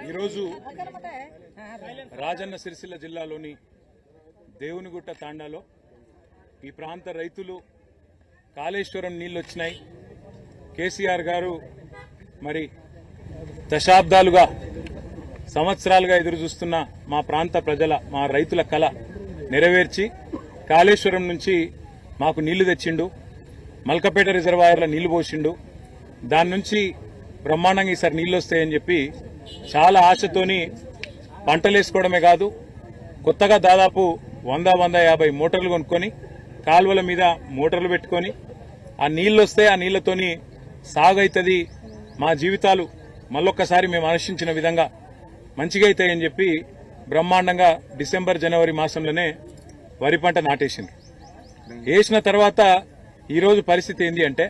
ఈరోజు రాజన్న సిరిసిల్ల జిల్లాలోని దేవునిగుట్ట తాండాలో ఈ ప్రాంత రైతులు కాళేశ్వరం నీళ్లు వచ్చినాయి. కేసీఆర్ గారు మరి దశాబ్దాలుగా సంవత్సరాలుగా ఎదురు చూస్తున్న మా ప్రాంత ప్రజల మా రైతుల కళ నెరవేర్చి కాళేశ్వరం నుంచి మాకు నీళ్లు తెచ్చిండు. మల్కపేట రిజర్వాయర్లో నీళ్లు పోసిండు. దాని నుంచి బ్రహ్మాండంగా ఈసారి నీళ్లు వస్తాయని చెప్పి చాలా ఆశతోని పంటలు వేసుకోవడమే కాదు, కొత్తగా దాదాపు 100-150 మోటార్లు కొనుక్కొని కాలువల మీద మోటార్లు పెట్టుకొని ఆ నీళ్లు వస్తే ఆ నీళ్లతోని సాగు అవుతుంది, మా జీవితాలు మళ్ళొక్కసారి మేము ఆశించిన విధంగా మంచిగా అవుతాయని చెప్పి బ్రహ్మాండంగా డిసెంబర్ జనవరి మాసంలోనే వరి పంట నాటేసింది. వేసిన తర్వాత ఈరోజు పరిస్థితి ఏంది అంటే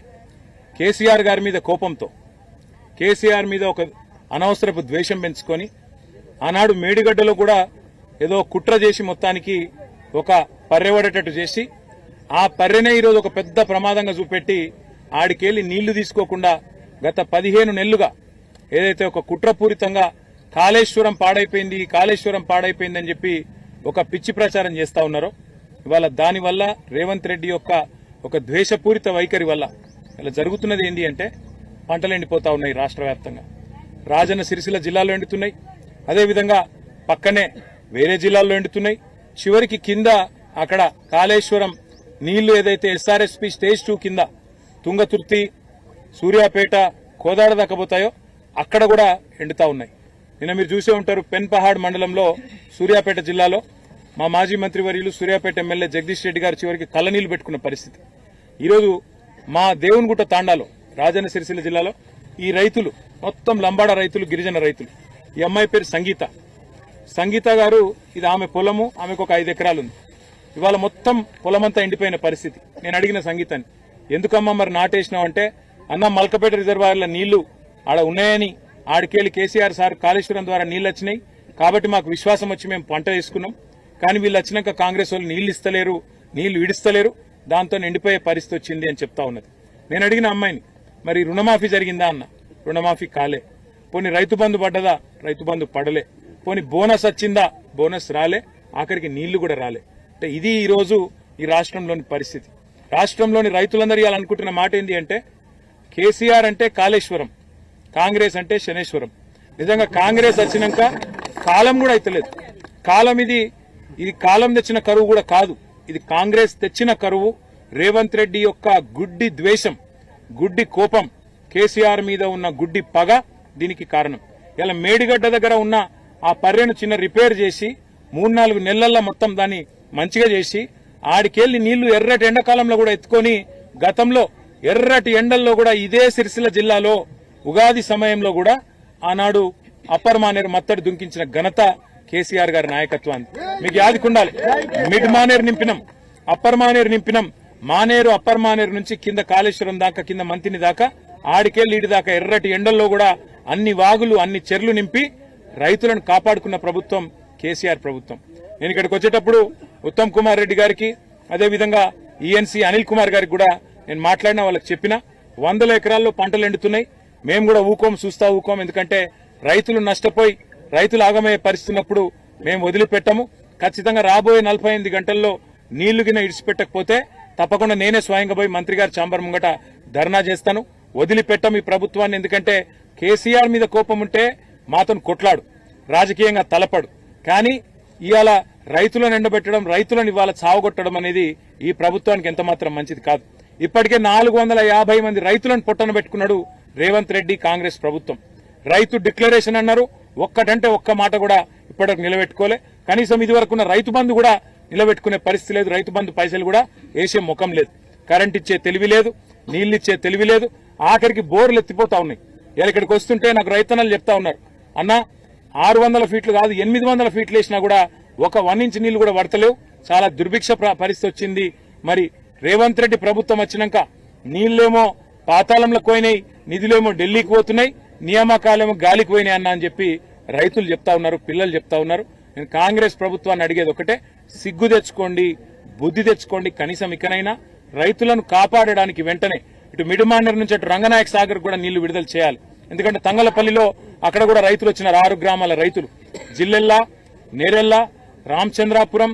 కేసీఆర్ గారి మీద కోపంతో, కేసీఆర్ మీద ఒక అనవసరపు ద్వేషం పెంచుకొని ఆనాడు మేడిగడ్డలో కూడా ఏదో కుట్ర చేసి మొత్తానికి ఒక పర్రెవడేటట్టు చేసి ఆ పర్రెనే ఈరోజు ఒక పెద్ద ప్రమాదంగా చూపెట్టి ఆడికెళ్లి నీళ్లు తీసుకోకుండా గత 15 నెలలుగా ఏదైతే ఒక కుట్రపూరితంగా కాళేశ్వరం పాడైపోయిందని చెప్పి ఒక పిచ్చి ప్రచారం చేస్తా ఉన్నారో, ఇవాళ దానివల్ల రేవంత్ రెడ్డి యొక్క ఒక ద్వేషపూరిత వైఖరి వల్ల ఇలా జరుగుతున్నది ఏంటి అంటే పంటలు ఎండిపోతా ఉన్నాయి. రాష్ట్ర వ్యాప్తంగా రాజన్న సిరిసిల్ల జిల్లాలో ఎండుతున్నాయి, అదేవిధంగా పక్కనే వేరే జిల్లాల్లో ఎండుతున్నాయి. చివరికి కింద అక్కడ కాళేశ్వరం నీళ్లు ఏదైతే ఎస్ఆర్ఎస్పీ స్టేజ్ 2 కింద తుంగతుర్తి, సూర్యాపేట, కోదాడ దాకా పోతాయో అక్కడ కూడా ఎండుతా ఉన్నాయి. నిన్న మీరు చూసే ఉంటారు, పెన్పహాడ్ మండలంలో సూర్యాపేట జిల్లాలో మా మాజీ మంత్రివర్యులు సూర్యాపేట ఎమ్మెల్యే జగదీష్ రెడ్డి గారు చివరికి కళ్ళనీళ్లు పెట్టుకున్న పరిస్థితి. ఈరోజు మా దేవునిగుట్ట తాండాలో రాజన్న సిరిసిల్ల జిల్లాలో ఈ రైతులు మొత్తం లంబాడ రైతులు, గిరిజన రైతులు. ఈ అమ్మాయి పేరు సంగీత గారు, ఇది ఆమె పొలము, ఆమెకు ఒక 5 ఎకరాలు ఉంది. ఇవాళ మొత్తం పొలమంతా ఎండిపోయిన పరిస్థితి. నేను అడిగిన సంగీతాన్ని, ఎందుకమ్మా మరి నాటేసినావు అంటే, అన్న మల్కపేట రిజర్వాయర్ల నీళ్లు ఆడ ఉన్నాయని ఆడికెళ్లి కేసీఆర్ సార్ కాళేశ్వరం ద్వారా నీళ్లు వచ్చినాయి కాబట్టి మాకు విశ్వాసం వచ్చి మేము పంట వేసుకున్నాం. కానీ వీళ్ళు వచ్చినాక కాంగ్రెస్ వాళ్ళు నీళ్లు ఇస్తలేరు, నీళ్లు విడిస్తలేరు, దాంతో ఎండిపోయే పరిస్థితి వచ్చింది అని చెప్తా ఉన్నది. నేను అడిగిన అమ్మాయిని, మరి రుణమాఫీ జరిగిందా అన్న, రుణమాఫీ కాలే. పోనీ రైతు బంధు పడ్డదా, రైతు బంధు పడలే. పోనీ బోనస్ వచ్చిందా, బోనస్ రాలే. ఆఖరికి నీళ్లు కూడా రాలే. అంటే ఇది ఈరోజు ఈ రాష్ట్రంలోని పరిస్థితి. రాష్ట్రంలోని రైతులందరూ ఇవాళ అనుకుంటున్న మాట ఏంటి అంటే, కేసీఆర్ అంటే కాళేశ్వరం, కాంగ్రెస్ అంటే శనేశ్వరం. నిజంగా కాంగ్రెస్ వచ్చినాక కాలం కూడా అయితలేదు. కాలం ఇది కాలం తెచ్చిన కరువు కూడా కాదు, ఇది కాంగ్రెస్ తెచ్చిన కరువు. రేవంత్ రెడ్డి యొక్క గుడ్డి ద్వేషం, గుడ్డి కోపం, కేసీఆర్ మీద ఉన్న గుడ్డి పగ దీనికి కారణం. ఇలా మేడిగడ్డ దగ్గర ఉన్న ఆ పర్రెను చిన్న రిపేర్ చేసి 3-4 నెలల్లో మొత్తం దాన్ని మంచిగా చేసి ఆడికెళ్లి నీళ్లు ఎర్రటి ఎండాకాలంలో కూడా ఎత్తుకొని, గతంలో ఎర్రటి ఎండల్లో కూడా ఇదే సిరిసిల్ల జిల్లాలో ఉగాది సమయంలో కూడా ఆనాడు అప్పర్ మానేరు మత్తడి దుంకించిన ఘనత కేసీఆర్ గారి నాయకత్వాన్ని మీకు యాదికుండాలి. మిడ్ మానేరు నింపినాం, అప్పర్ మానేరు నింపినాం. మానేరు, అప్పర్ మానేరు నుంచి కింద కాళేశ్వరం దాకా, కింద మంతిని దాకా, ఆడికెళ్లి ఇడి దాకా ఎర్రటి ఎండల్లో కూడా అన్ని వాగులు, అన్ని చెర్లు నింపి రైతులను కాపాడుకున్న ప్రభుత్వం కేసీఆర్ ప్రభుత్వం. నేను ఇక్కడికి వచ్చేటప్పుడు ఉత్తమ్ కుమార్ రెడ్డి గారికి, అదేవిధంగా ఈఎన్సీ అనిల్ కుమార్ గారికి కూడా నేను మాట్లాడినా, వాళ్ళకి చెప్పిన 100 ఎకరాల్లో పంటలు ఎండుతున్నాయి, మేము కూడా చూస్తా ఊకోం. ఎందుకంటే రైతులు నష్టపోయి రైతులు ఆగమయ్యే పరిస్థితున్నప్పుడు మేము వదిలిపెట్టము. ఖచ్చితంగా రాబోయే 48 గంటల్లో నీళ్లు గిన ఇడిచిపెట్టకపోతే తప్పకుండా నేనే స్వయంగా పోయి మంత్రి గారి ఛాంబర్ ముంగట ధర్నా చేస్తాను. వదిలిపెట్టం ఈ ప్రభుత్వాన్ని. ఎందుకంటే కేసీఆర్ మీద కోపం ఉంటే మాతో కొట్లాడు, రాజకీయంగా తలపడు. కానీ ఇవాళ రైతులను ఎండబెట్టడం, రైతులను ఇవాళ చావగొట్టడం అనేది ఈ ప్రభుత్వానికి ఎంతమాత్రం మంచిది కాదు. ఇప్పటికే 450 మంది రైతులను పొట్టన పెట్టుకున్నాడు రేవంత్ రెడ్డి కాంగ్రెస్ ప్రభుత్వం. రైతు డిక్లరేషన్ అన్నారు, ఒక్కటంటే ఒక్క మాట కూడా ఇప్పటివరకు నిలబెట్టుకోలే. కనీసం ఇదివరకున్న రైతు బంధు కూడా నిలబెట్టుకునే పరిస్థితి లేదు. రైతు బంధు పైసలు కూడా వేసే ముఖం లేదు. కరెంట్ ఇచ్చే తెలివి లేదు, నీళ్లు ఇచ్చే తెలివి లేదు. ఆఖరికి బోర్లు ఎత్తిపోతా ఉన్నాయి. ఇలా ఇక్కడికి వస్తుంటే నాకు రైతన్నలు చెప్తా ఉన్నారు, అన్న 600 ఫీట్లు కాదు 800 ఫీట్లు వేసినా కూడా ఒక 1 ఇంచ్ నీళ్లు కూడా పడతలేవు, చాలా దుర్భిక్ష పరిస్థితి వచ్చింది. మరి రేవంత్ రెడ్డి ప్రభుత్వం వచ్చినాక నీళ్లేమో పాతాళంలోకి పోయినాయి, నిధులేమో ఢిల్లీకి పోతున్నాయి, నియామకాలేమో గాలికి పోయినాయి అన్న అని చెప్పి రైతులు చెప్తా ఉన్నారు, పిల్లలు చెప్తా ఉన్నారు. నేను కాంగ్రెస్ ప్రభుత్వాన్ని అడిగేది ఒకటే, సిగ్గు తెచ్చుకోండి, బుద్ధి తెచ్చుకోండి. కనీసం ఇకనైనా రైతులను కాపాడడానికి వెంటనే ఇటు మిడ్ మానేరు నుంచి అటు రంగనాయక సాగర్ కూడా నీళ్లు విడుదల చేయాలి. ఎందుకంటే తంగలపల్లిలో అక్కడ కూడా రైతులు వచ్చినారు, 6 గ్రామాల రైతులు, జిల్లెల్లా, నేరెల్ల, రామచంద్రాపురం,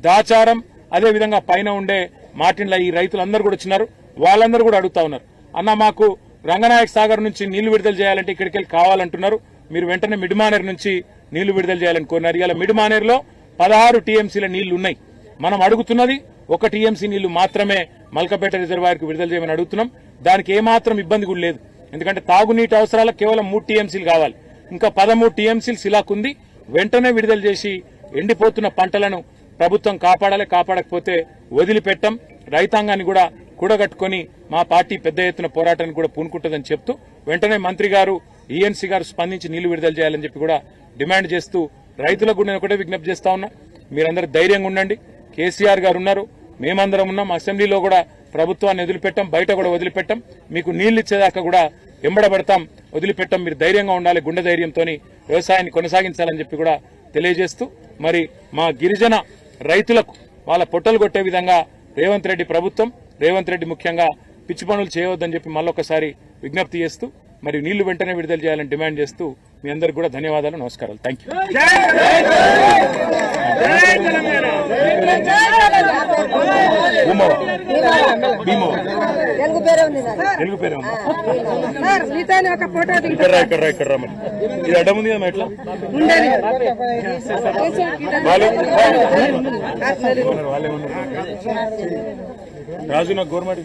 దాచారం, అదేవిధంగా పైన ఉండే మాటిన్ల ఈ రైతులందరూ కూడా వచ్చినారు. వాళ్ళందరూ కూడా అడుగుతా ఉన్నారు, అన్న మాకు రంగనాయక సాగర్ నుంచి నీళ్లు విడుదల చేయాలంటే ఇక్కడికి వెళ్ళి కావాలంటున్నారు, మీరు వెంటనే మిడ్మానేర్ నుంచి నీళ్లు విడుదల చేయాలని కోరినారు. ఇలా మిడ్మానేర్లో 16 టీఎంసీల నీళ్లు ఉన్నాయి. మనం అడుగుతున్నది 1 టీఎంసీ నీళ్లు మాత్రమే మల్కపేట రిజర్వాయర్కు విడుదల చేయమని అడుగుతున్నాం. దానికి ఏమాత్రం ఇబ్బంది కూడా లేదు, ఎందుకంటే తాగునీటి అవసరాలకు కేవలం 3 టీఎంసీలు కావాలి. ఇంకా 13 టీఎంసీలు సిలాకుంది. వెంటనే విడుదల చేసి ఎండిపోతున్న పంటలను ప్రభుత్వం కాపాడాలి. కాపాడకపోతే వదిలిపెట్టం. రైతాంగాన్ని కూడా కూడగట్టుకుని మా పార్టీ పెద్ద ఎత్తున పోరాటానికి కూడా పూనుకుంటుందని చెప్తూ వెంటనే మంత్రి గారు, ఈఎన్సీ గారు స్పందించి నీళ్లు విడుదల చేయాలని చెప్పి కూడా డిమాండ్ చేస్తూ రైతులకు కూడా నేను ఒకటే విజ్ఞప్తి చేస్తా ఉన్నా, మీరందరూ ధైర్యంగా ఉండండి. కేసీఆర్ గారు ఉన్నారు, మేమందరం ఉన్నాం. అసెంబ్లీలో కూడా ప్రభుత్వాన్ని వదిలిపెట్టాం, బయట కూడా వదిలిపెట్టాం. మీకు నీళ్లు ఇచ్చేదాకా కూడా ఎంబడబడతాం, వదిలిపెట్టాం. మీరు ధైర్యంగా ఉండాలి, గుండె ధైర్యంతో వ్యవసాయాన్ని కొనసాగించాలని చెప్పి కూడా తెలియజేస్తూ, మరి మా గిరిజన రైతులకు వాళ్ళ పొట్టలు కొట్టే విధంగా రేవంత్ రెడ్డి ప్రభుత్వం, రేవంత్ రెడ్డి ముఖ్యంగా పిచ్చి పనులు చేయవద్దని చెప్పి మళ్ళొకసారి విజ్ఞప్తి చేస్తూ, మరి నీళ్లు వెంటనే విడుదల చేయాలని డిమాండ్ చేస్తూ మీ అందరికీ కూడా ధన్యవాదాలు, నమస్కారాలు. Thank you. ఇక్కడ మరి ఇది అడ్డం ఉంది కదా ఎట్లా రాజు నాకు గవర్నమెంట్